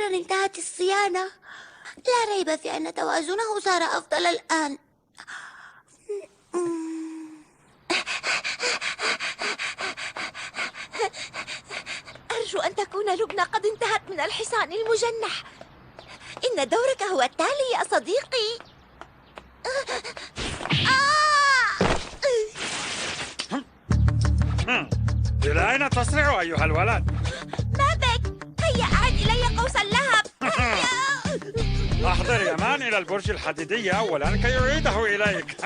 أخيرا انتهت الصيانة. لا ريب في أن توازنه صار أفضل الآن. أرجو أن تكون لبنى قد انتهت من الحصان المجنح. إن دورك هو التالي يا صديقي. إلى أين تسرع أيها الولد؟ ما بك؟ هيا أعد إلي قوس اللهب. أحضر يمان إلى البرج الحديدي أولا كي يعيده إليك.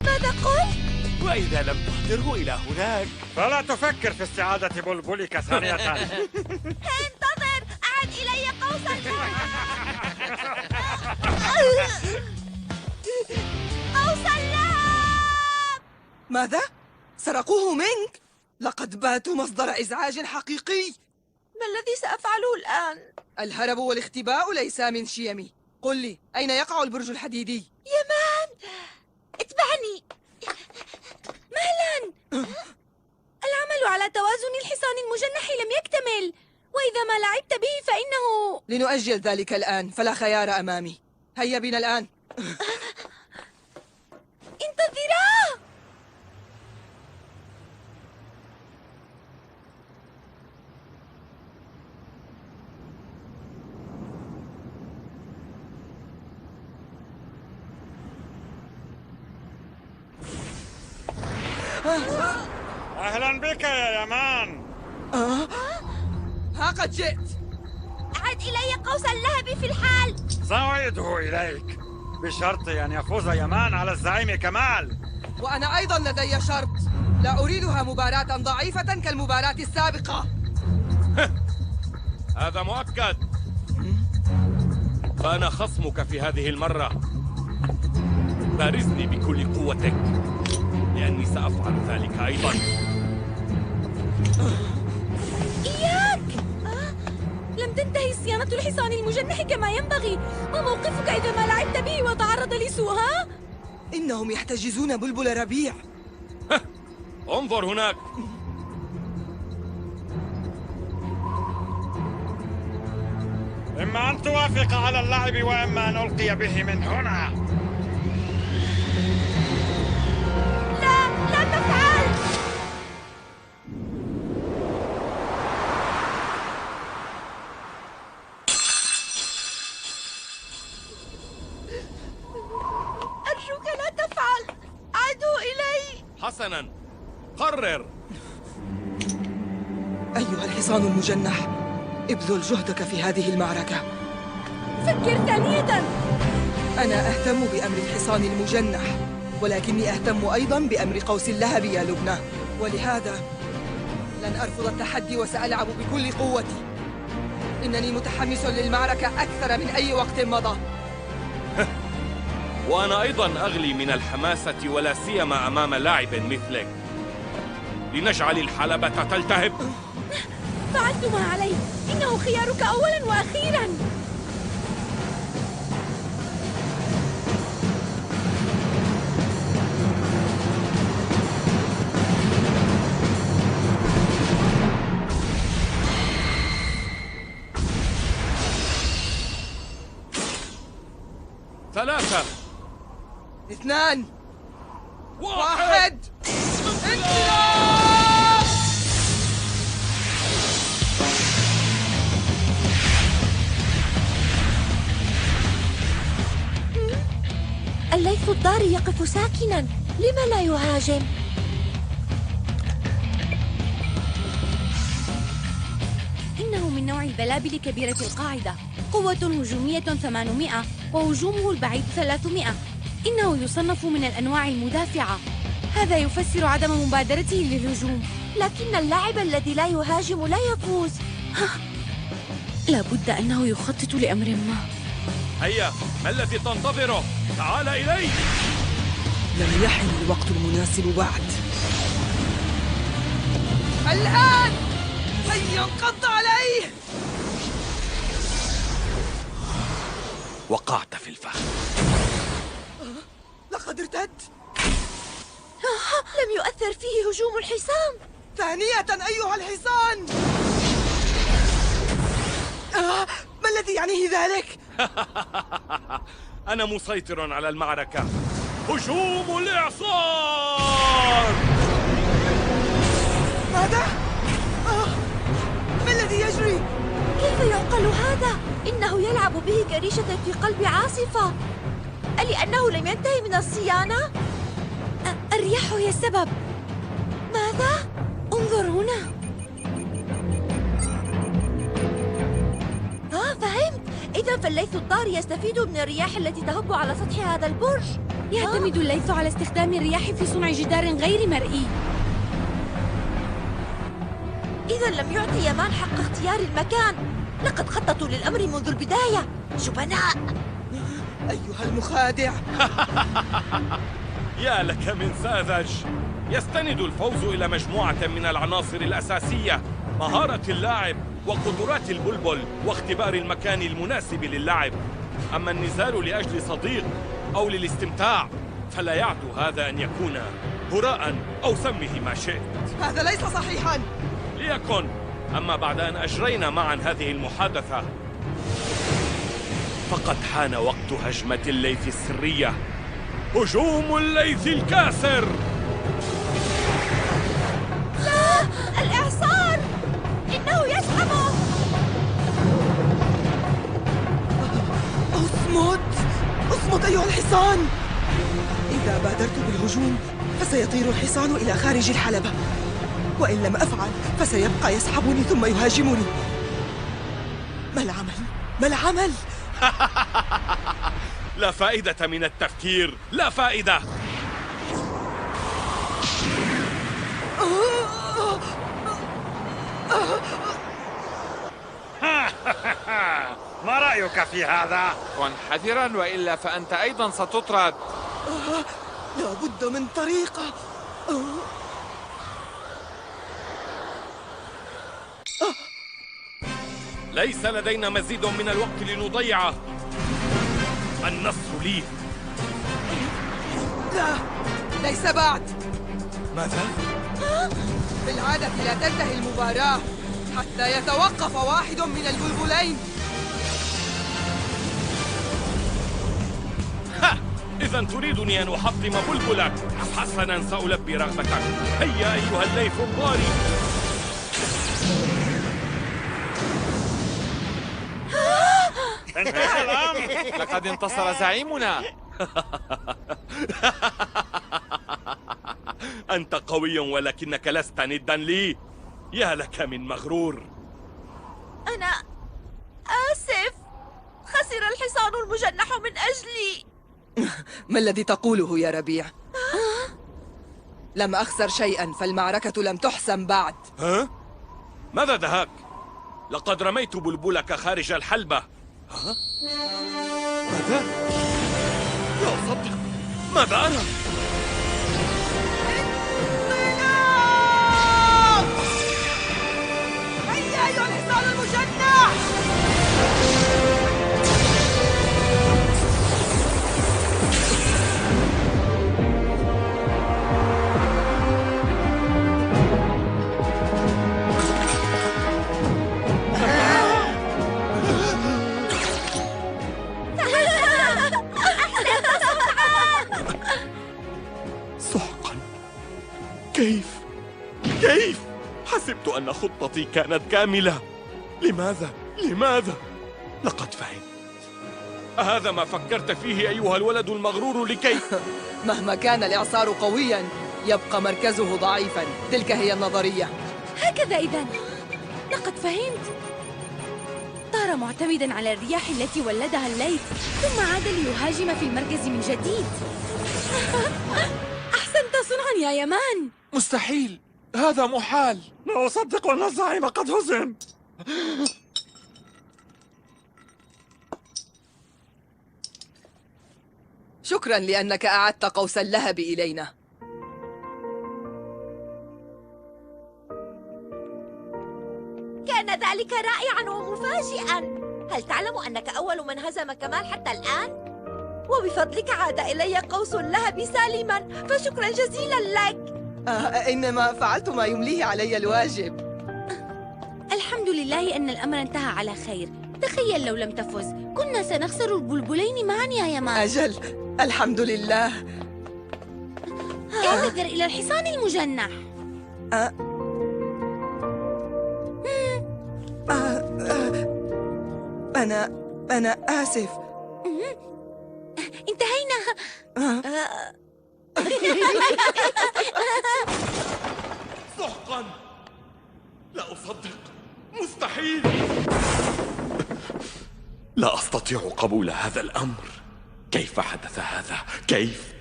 ماذا قلت؟ وإذا لم تحضره إلى هناك فلا تفكر في استعادة بلبلك ثانية. انتظر، أعد إلي قوس اللهب. قوس اللهب. ماذا؟ سرقوه منك؟ لقد باتوا مصدر إزعاج حقيقي. ما الذي سأفعله الآن؟ الهرب والاختباء ليسا من شيمي. قل لي، أين يقع البرج الحديدي؟ يمان، اتبعني. مهلا. العمل على توازن الحصان المجنح لم يكتمل، وإذا ما لعبت به فإنه... لنؤجل ذلك الآن، فلا خيار أمامي. هيا بنا الآن. انتظرا. أهلا بك يا يمان. ها قد جئت. أعد إلي قوس اللهب في الحال. سأعيده إليك بشرط أن يفوز يمان على الزعيم كمال. وأنا أيضا لدي شرط، لا أريدها مباراة ضعيفة كالمباراة السابقة. هذا مؤكد. فأنا خصمك في هذه المرة. بارزني بكل قوتك، لأني سأفعل ذلك أيضا. إياك! لم تنتهي صيانة الحصان المجنح كما ينبغي. ما موقفك إذا ما لعبت به وتعرض لسوء؟ ها؟ إنهم يحتجزون بلبل ربيع. انظر هناك. إما أن توافق على اللعب وإما أن ألقي به من هنا. لا تفعل! أرجوك لا تفعل. عدوا إلي. حسناً، قرر. أيها الحصان المجنح، ابذل جهدك في هذه المعركة. فكر ثانية. أنا أهتم بأمر الحصان المجنح، ولكني أهتم أيضاً بأمر قوس اللهب يا لبنى، ولهذا لن أرفض التحدي وسألعب بكل قوتي. إنني متحمس للمعركة أكثر من أي وقت مضى. وأنا أيضاً أغلي من الحماسة، ولا سيما أمام لاعب مثلك. لنجعل الحلبة تلتهب. فعلت ما علي. إنه خيارك أولاً وأخيراً. ثلاثة، 2، 1. انطلاق! الليث الضاري يقف ساكناً. لما لا يهاجم؟ إنه من نوع البلابل كبيرة القاعدة، قوة هجومية 800 وهجومه البعيد 300. إنه يصنف من الأنواع المدافعة. هذا يفسر عدم مبادرته للهجوم. لكن اللاعب الذي لا يهاجم لا يفوز. لابد أنه يخطط لأمر ما. هيا، ما الذي تنتظره؟ تعال إلي. لم يحن الوقت المناسب بعد. الآن! هيا انقض عليه! وقعت في الفخ. لقد ارتد. لم يؤثر فيه هجوم الحصان. ثانية أيها الحصان! ما الذي يعنيه ذلك؟ أنا مسيطر على المعركة. هجوم الإعصار! ماذا؟ ما الذي يجري؟ كيف يعقل هذا؟ إنه يلعب به كريشة في قلب عاصفة. ألأنه لم ينتهي من الصيانة؟ الرياح هي السبب. ماذا؟ انظر هنا. فهمت. إذا فالليث الطاري يستفيد من الرياح التي تهب على سطح هذا البرج. يعتمد الليث على استخدام الرياح في صنع جدار غير مرئي. إذا لم يعطي يامان حق اختيار المكان. لقد خططوا للأمر منذ البداية. جبناء. أيها المخادع. يا لك من ساذج. يستند الفوز إلى مجموعة من العناصر الأساسية: مهارة اللاعب وقدرات البلبل واختبار المكان المناسب للعب. أما النزال لأجل صديق أو للاستمتاع فلا يعدو هذا أن يكون هراء أو سمه ما شئت. هذا ليس صحيحاً. ليكن. أما بعد أن أجرينا معا هذه المحادثة فقد حان وقت هجمة الليث السرية. هجوم الليث الكاسر. لا، الإعصار. إنه يسحبه. اصمت أيها الحصان. إذا بادرت بالهجوم فسيطير الحصان إلى خارج الحلبة، وإن لم أفعل فسيبقى يسحبني ثم يهاجمني. ما العمل؟ ما العمل؟ لا فائدة من التفكير، لا فائدة. ما رأيك في هذا؟ كن حذرا وإلا فأنت أيضا ستطرد. لا بد من طريقة. ليس لدينا مزيد من الوقت لنضيعه. النصر لي. لا، ليس بعد. ماذا؟ بالعادة لا تنتهي المباراة حتى يتوقف واحد من البلبلين. إذا تريدني أن أحطم بلبلك؟ حسنا، سألبي رغبتك. هيا أيها الليث الطاري. انتهى الأمر. لقد انتصر زعيمنا. أنت قوي ولكنك لست ندا لي. يا لك من مغرور. أنا آسف. خسر الحصان المجنح من أجلي. ما الذي تقوله يا ربيع؟ لم أخسر شيئا، فالمعركة لم تحسم بعد. ها؟ ماذا دهاك؟ لقد رميت بلبلك خارج الحلبة. ها؟ ماذا؟ لا أصدق. ماذا أرى؟ هيا أيها الحصان المجنح! سحقا. كيف؟ كيف؟ حسبت أن خطتي كانت كاملة. لماذا؟ لماذا؟ لقد فهمت. أهذا ما فكرت فيه أيها الولد المغرور لكي... مهما كان الإعصار قوياً يبقى مركزه ضعيفاً. تلك هي النظرية. هكذا إذن. لقد فهمت. طار معتمدا على الرياح التي ولدها الليث، ثم عاد ليهاجم في المركز من جديد. أحسنت صنعا يا يامان. مستحيل، هذا محال. لا أصدق أن الزعيم قد هزم. شكراً لأنك أعدت قوس اللهب إلينا. كان ذلك رائعا ومفاجئا. هل تعلم أنك أول من هزم كمال حتى الآن؟ وبفضلك عاد إلي قوس اللهب سالما، فشكرا جزيلا لك. إنما فعلت ما يمليه علي الواجب. الحمد لله أن الأمر انتهى على خير. تخيل لو لم تفز كنا سنخسر البلبلين معا يا يمان. أجل، الحمد لله. اعتذر إلى الحصان المجنح. أنا آسف. انتهينا. سحقا، لا أصدق، مستحيل. لا أستطيع قبول هذا الأمر. كيف حدث هذا؟ كيف؟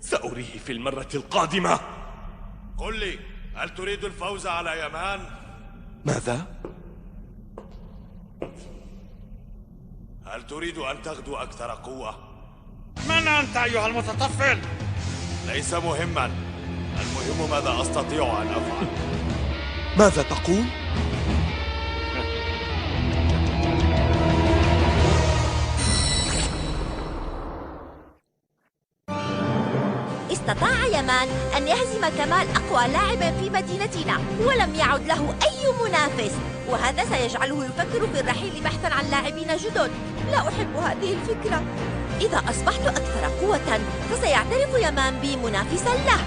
سأريه في المرة القادمة. قل لي، هل تريد الفوز على يمان؟ ماذا؟ هل تريد أن تغدو أكثر قوة؟ من أنت أيها المتطفل؟ ليس مهما، المهم ماذا أستطيع أن أفعل. ماذا تقول؟ استطاع يمان أن يهزم كمال أقوى لاعب في مدينتنا، ولم يعد له أي منافس، وهذا سيجعله يفكر في الرحيل بحثا عن لاعبين جدد. لا أحب هذه الفكرة. إذا أصبحت أكثر قوة فسيعترف يمان بي منافسا له.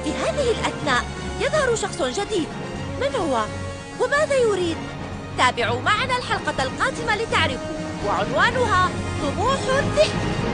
في هذه الأثناء يظهر شخص جديد. من هو؟ وماذا يريد؟ تابعوا معنا الحلقة القادمة لتعرفوا، وعنوانها طموح الذئب.